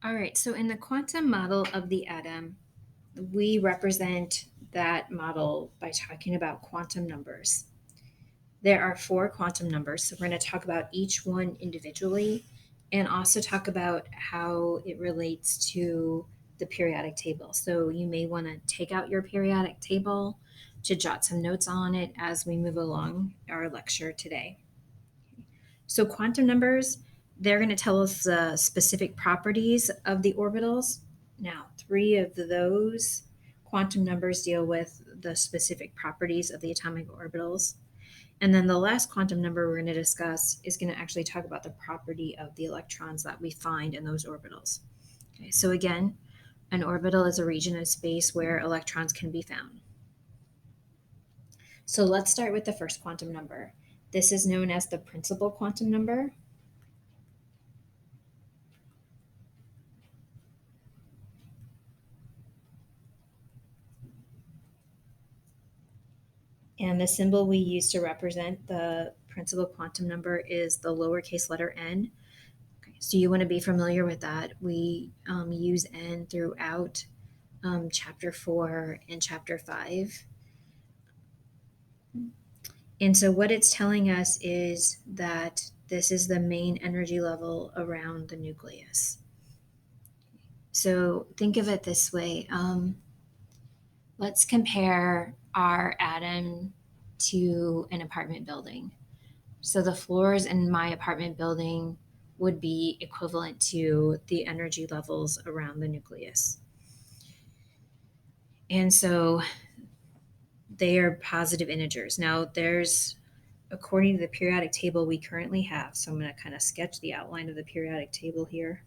All right, so in the quantum model of the atom, we represent that model by talking about quantum numbers. There are four quantum numbers, so we're going to talk about each one individually and also talk about how it relates to the periodic table. So you may want to take out your periodic table to jot some notes on it as we move along our lecture today. So quantum numbers, they're going to tell us the specific properties of the orbitals. Now, three of those quantum numbers deal with the specific properties of the atomic orbitals. And then the last quantum number we're going to discuss is going to actually talk about the property of the electrons that we find in those orbitals. Okay, so again, an orbital is a region of space where electrons can be found. So let's start with the first quantum number. This is known as the principal quantum number. And the symbol we use to represent the principal quantum number is the lowercase letter n. Okay, so you want to be familiar with that. We use n throughout chapter 4 and chapter 5. And so what it's telling us is that this is the main energy level around the nucleus. So think of it this way. Let's compare our atom to an apartment building. So the floors in my apartment building would be equivalent to the energy levels around the nucleus. And so they are positive integers. Now, according to the periodic table we currently have, so I'm going to kind of sketch the outline of the periodic table here.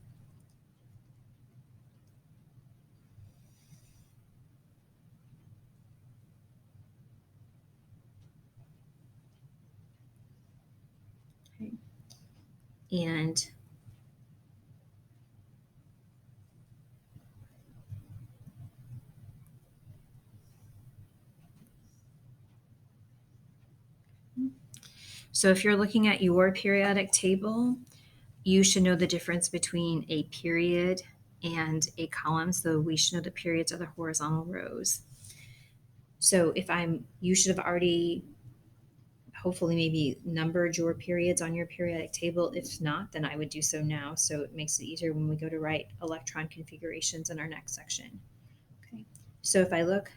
Okay. And so if you're looking at your periodic table, you should know the difference between a period and a column. So we should know the periods are the horizontal rows. So you should have already hopefully maybe numbered your periods on your periodic table. If not, then I would do so now. So it makes it easier when we go to write electron configurations in our next section. Okay. So if I look,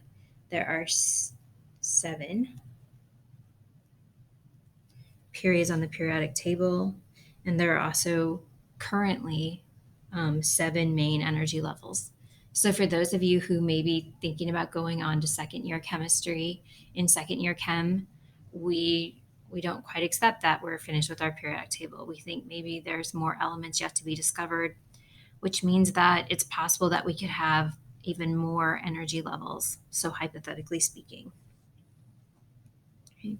there are 7 periods on the periodic table, and there are also currently 7 main energy levels. So for those of you who may be thinking about going on to second year chemistry, in second year chem, we don't quite accept that we're finished with our periodic table. We think maybe there's more elements yet to be discovered, which means that it's possible that we could have even more energy levels, so hypothetically speaking. Okay.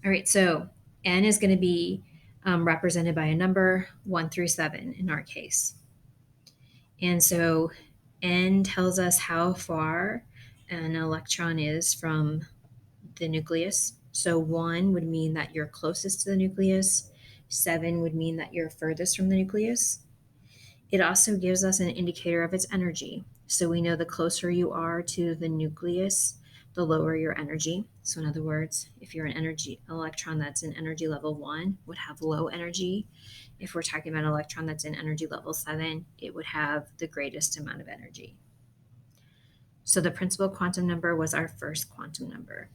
All right, so n is going to be represented by a number 1 through 7 in our case. And so n tells us how far an electron is from the nucleus. So 1 would mean that you're closest to the nucleus, 7 would mean that you're furthest from the nucleus. It also gives us an indicator of its energy. So we know the closer you are to the nucleus, the lower your energy. So in other words, if you're an electron that's in energy level 1 would have low energy. If we're talking about an electron that's in energy level 7, it would have the greatest amount of energy. So the principal quantum number was our first quantum number.